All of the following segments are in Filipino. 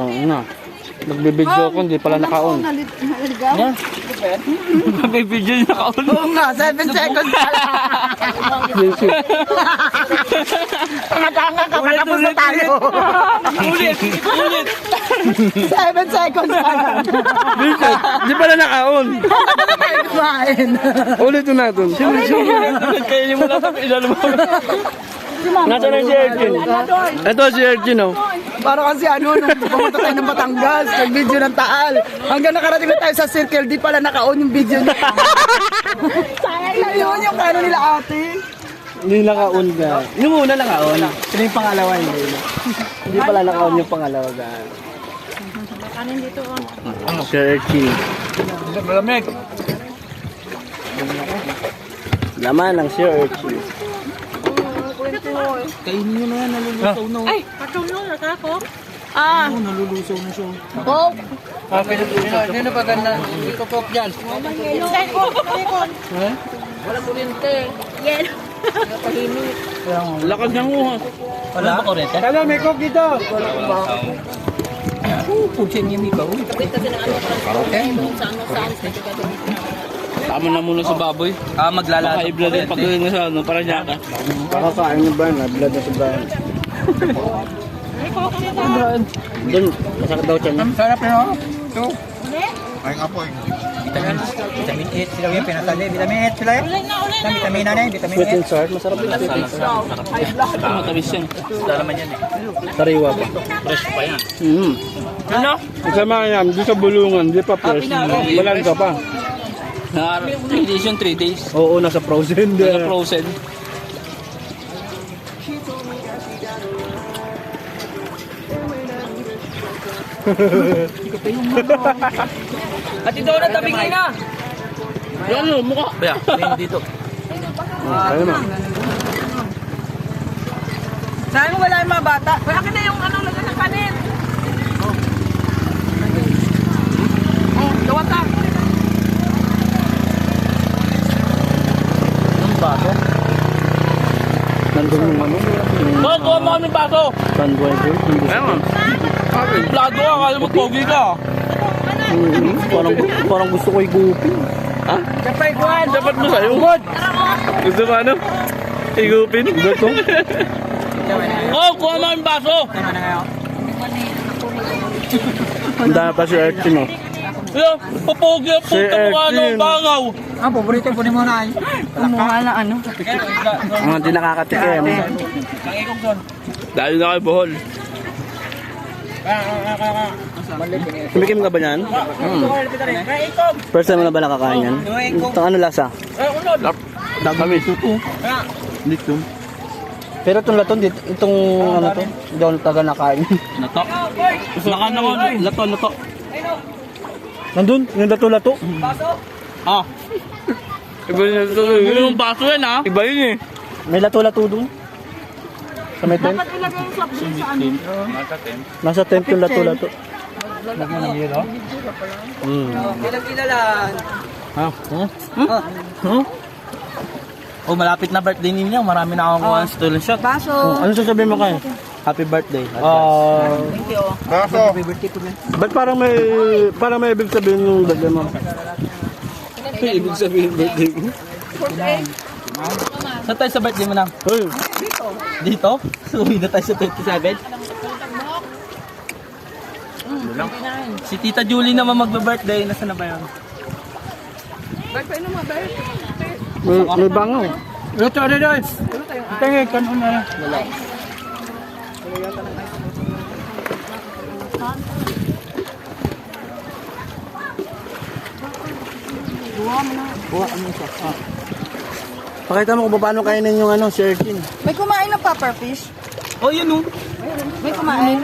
na. Nagbibidyo ko, hindi pala naka-on. Naligaw? Nagbibidyo naka-on. Oo nga, 7 seconds pa lang. Tanga-tanga ka, patapos na tayo. Ulit! 7 seconds pa lang. Hindi pala naka-on. Kumain. Ulit na natin. Kainin mo lang sa ilan mo. Nasaan ang si Erkin? Ito si Erkin, oh. Parang kasi ano, nung pumunta tayo ng Batangas, nag-video ng Taal. Hanggang nakarating na tayo sa circle, di pala naka-on yung video niya. Yun yung kano nila ate. Hindi naka-on ka. Yung una naka-on. Pero yung pangalawa hindi. Hindi pala naka-on yung pangalawa ka. Kanin dito, oh. Si Erkin. Malamig. Laman ng si Erkin. Kainin nyo na yan, nalulusaw na. Ay, patulong na ako. Ah, Nalulusaw na siya. Coke. Hindi na ba ganda? Hindi ko pop dyan. Wala kuryente. Yan. Tahimik. Lakad ng uha. Wala ba kurente? Kala, may coke dito. Putsin niya may coke. Kapit kasi ng ano, sa ano, saan, Tama na muna sa baboy. Maglalata. Naka-i-blood yung pagkain sa ano, para niya ka. Kakakain niyo ba? Na-blood na sa bayan. Doon, masakit daw siya niya. Sarap na ako. Ito. Ay nga po. Vitamin 8 sila yung pinatali. Vitamin 8 sila yun. Vitamin na yun. Vitamin Sweet and 8. sour, masarap yung sweet and sour. Matamis yan. Lalaman yan eh. Sariwa pa. Fresh pa yan. Ano? Isama yan, di sa bulungan, di pa fresh. Walang ka pa. 3 days yung 3 days. Oo, nasa frozen. Nasa frozen. At ito na tabingin na. Yan o, mukha. Kaya, dito. Kaya naman. Saan mo wala yung mga bata? Wala ka na yung ano, lagan ng kanin. Oh, gawa ka. Ang baso. Nandun yung ano. Oh, kuha mo kami baso. Sunriser. Ayun. Plado ka, kaya mo pogi ka. Parang gusto ko igupin. Ha? Kapay kuhan. Dapat mo sa'yo. Gusto mo ano? Igupin? Gusto? Oh, kuha mo kami baso. Ang dami pa si Erkin, oh. Yo, papogi ang puta mo ka ng bangaw. Paborito po ni mo na ay. Kumuha na ano. Mga hindi nakakatikim. Dahil na kayo bohol. Kumikim ka ba yan? First time mo na ba nakakain yan? Itong ano lasa? Dagamis. Dito. Pero itong laton, itong ano to, hindi ako taga nakain. Lato. Naka na ko, lato. Nandun, yung lato-lato. Ah. Iba yung baso yan ah. Iba yun eh. May lato-lato dun. Sa may tent. Dapat ilagay yung soft drink sa ano. Nasa tent yung lato-lato. Ilang kinalan. Ha? Oh, malapit na birthday ninyo. Marami na akong kuha stolen shot. Baso. Ano sasabihin mo kayo? Happy birthday. Thank you. Ba't parang may ibig sabihin yung birthday mo? May ibig sabihin birthday mo? Saan tayo sa birthday mo na? Uy, Dito? So, uwi na tayo sa 27? Si Tita Julie naman magbe-birthday. Nasaan na ba yun? may bangaw. Ito, ito. Tingin, kanon na. Wala. Pakita mo kung paano kainin yung ano, si Erkin. May kumain ng puffer fish? Oh, yun oh. May kumain?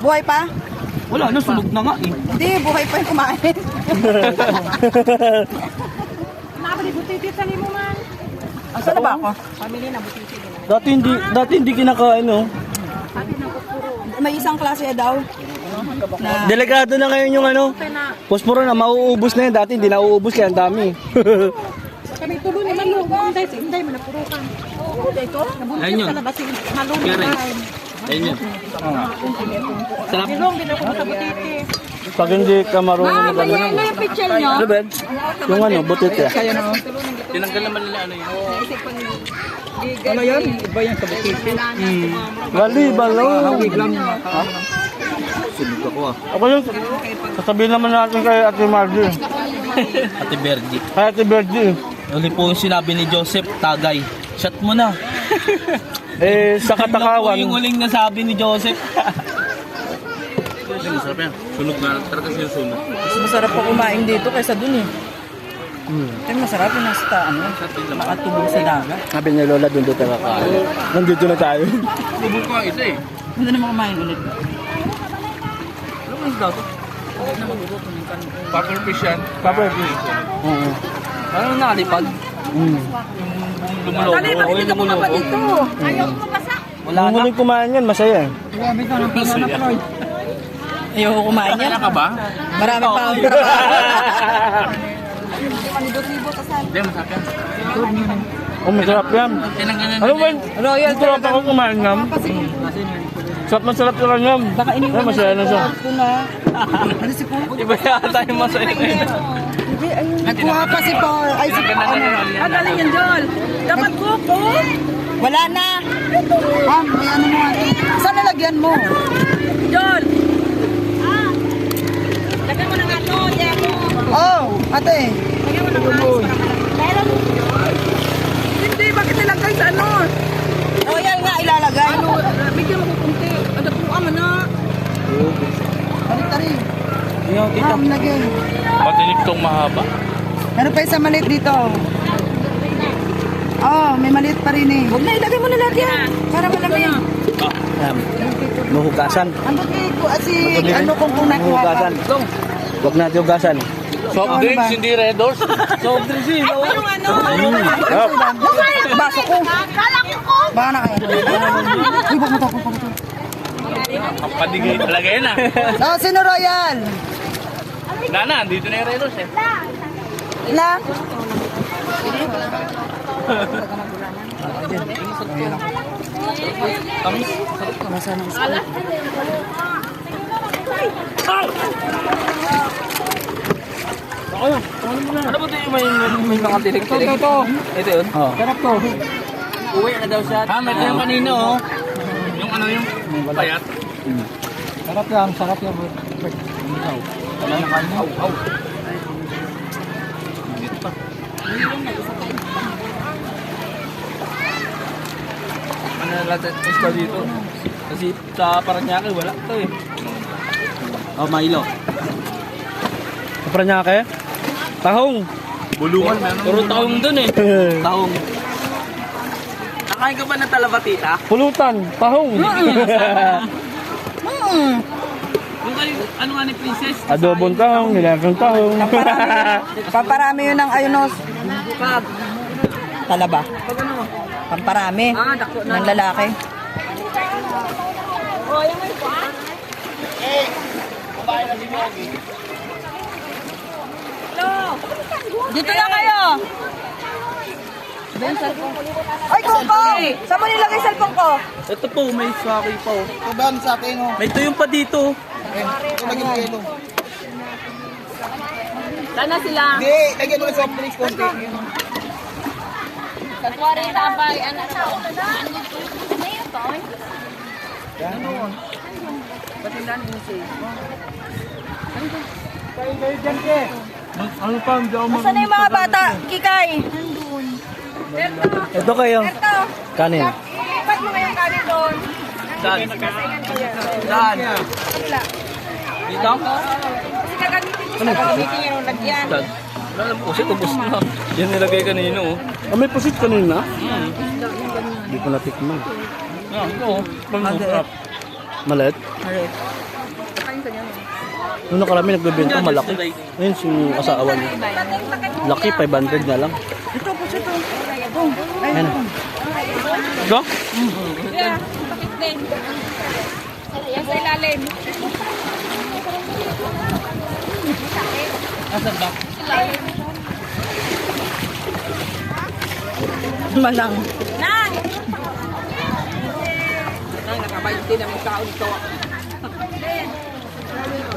Buhay pa? Wala na, sunog na nga eh. Hindi, buhay pa yung kumain. Nakabali, butiti sa mo man. Asan na ba ako? Pamili na, butiti din. Dati hindi kinakain, oh. May isang klase daw. Na, Delikado na ngayon yung ano. Posporo na, mauubos na yan. Dati hindi nauubos kaya ang dami. Kami tuloy naman lo. Hinday mo na puro ka. Oo, dito. Ayun yun. Nabuntis ka na ba si Malunod? Karen. Ayun yun. Sarap. Nilong, binako sa butiti. Pag hindi ka marunong Ah, na gano'n. may picture nyo? Ano ba? Yung ano, butite. Tinanggal naman nila ano yun. Ano yan? Iba yan sa bukiti. Gali, balo. Hawig lang. Sunog ako ah. Ako yun, sasabihin naman natin kay Ate Margie. Ate Berdi. Kay Ate Bergie. Uli po yung sinabi ni Joseph, tagay. Shot mo na. Eh, sa Yun lang po katakawan. yung huling nasabi ni Joseph. Masarap yan. Sunog na. Talaga siya sunog. Mas masarap pa kumain dito kaysa dun eh. Kaya masarap yung nasa nakatubog sa dagat. Sabi ni Lola, doon doon tayo kakain. Nandito na tayo. Lubog ko isa eh. Hindi naman kumain ulit. Puffer fish yan. Papa, Oo. Ano nakalipad? Dali, bakit ka bumaba dito? Ayaw ko mabasa. Wala Ang na. huling kumain yan, masaya. Ayoko kumain yan. Ka ba? Marami pa akong Hindi, masarap yan. Oh, masarap yan. Ano ba? Royal Ito lang ako kumain ngam. Sarap na sarap lang ngam. Baka iniwan Ay, masaya na siya. ko na. Ano si Paul? Iba yata yung masaya na. Nagkuha pa si Paul. Ay, si Paul. Ang galing yan, Jol. Dapat kuko. Wala na. May ano mo. Saan nalagyan mo? Jol. Lagyan mo ng ano, Diego. Oh, ate. Lagyan mo ng ice. Meron. Hindi, bakit nilagay sa ano? Royal nga ilalagay. Ano, bigyan mo ko kunti. Ano po ka man na. Tari. Lagyan. Matinik tong mahaba. Meron pa isang maliit dito. Oh, may maliit pa rin eh. Huwag na, ilagay mo na lahat yan. Para malamig. Mahugasan. Ang si ano kung nakuha pa. Mahugasan. Huwag natin hugasan. Soft drinks, hindi Red Doors. Soft drinks, eh. Yung ano? Baso ko. Kala ko. Baka na kayo. Uy, baka mo Ang padigay talaga yan ah. Oh, sino Royal? Nana, dito na yung Red Doors eh. La? Ano ba ito yung may mga tirik-tirik? Ito. Ito yun? Oh. Sarap to. Uwi na daw siya. Ah, may ito yung kanina oh. Yung ano yung payat. Sarap yan, sarap yan. Ano na natin isda dito? Kasi sa Paranaque wala ito eh. Oh, Milo. Paranaque? Tahong. Bulungan meron. Puro taong dun eh. Taong. Nakain ka ba ng talabatita? Pulutan. Tahong. Yung kayo, ano nga ni Princess? Adobong tahong, nilagang tahong. Paparami yun ng ayunos. Talaba. Pamparami. Ng lalaki. Dito na kayo. Ay, Coco! Saan mo nilagay cellphone ko? Ito po, may swaki pa oh. Tuban sa akin, oh. May tuyong pa dito. Lagyan mo yelo. Sana sila. Hindi, lagyan mo ng soft drinks konti. Sa 40 by ano to? Ano pa, hindi ako Saan na yung mga bata? Kikay. Ito kayo. Ito. Kanin. Ipat mo ngayong kanin doon. Saan? Saan? Dito? Kasi gagamitin niya yung lagyan. Saan? Wala lang po, kasi ubos na. Yan nilagay kanino oh. Ah, may pusit kanina? Hindi ko natikman. Ah, ito oh. Masarap. Malit? Nung nakarami nagbebenta, malaki. Ayun, si asawa niya. Laki, 500 na lang. Ito po siya ito. Ayun. Go? Yeah, bakit din? Yan sa ilalim. Asan ba? Malang. Nang! 20 na may kaon ito.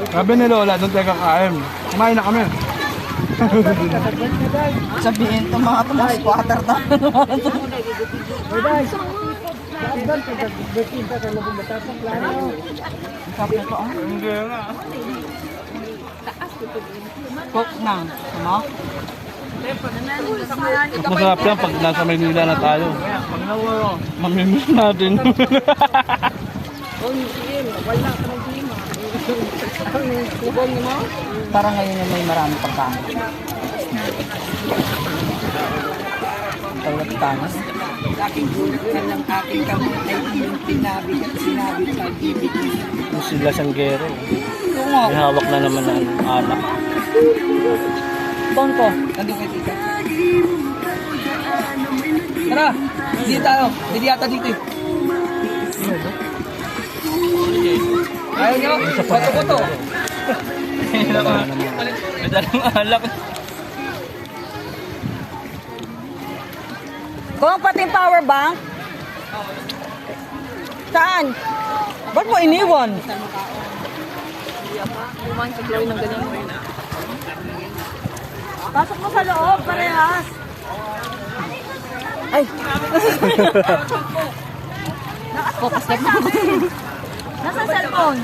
Sabi ni Lola, doon tayo kakain. Kumain na kami. Sabihin ito mga tumas, squatter na. Hindi nga. Cook na. Ano? Masarap yan pag nasa Maynila na tayo. Mamimiss natin. Para ngayon yung may marami pagkain. Tawag tanas. Aking gulkan ng aking kamay ay iyong tinabig at sinabig sa bibig niya. Yung sila sanggero. May hawak na naman ng alak. Bangko, nandun kay tita. Tara, dito tayo. Hindi yata dito eh. Ayaw nyo, bato-bato. May dalang alak. Kung pati power bank? Saan? Ba't mo iniwan? Pasok mo sa loob, parehas. Ay! Focus na po. Nasa cellphone?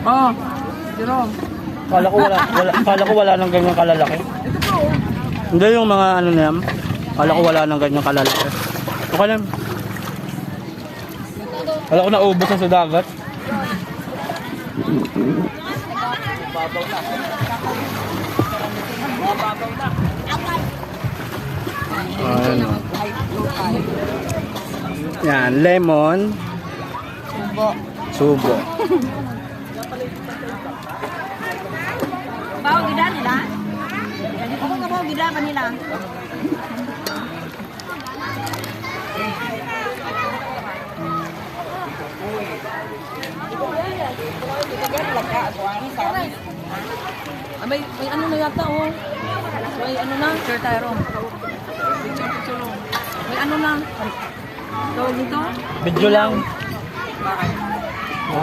Ah, Jerome. Kala ko wala nang ganyan kalalaki. Hindi yung mga ano na yan. Kala ko wala nang ganyan kalalaki. Okay lang. Kala ko naubos na sa dagat. Ayan o. Yan, lemon. Subo. Bawa gida nila? Ako nga bawa gida pa nila. May ano na yata oh. May ano na? Sure tayo. May ano na? Tawag dito? Video lang. Ha?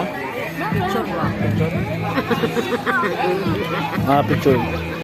Sure ba? Ah, picture.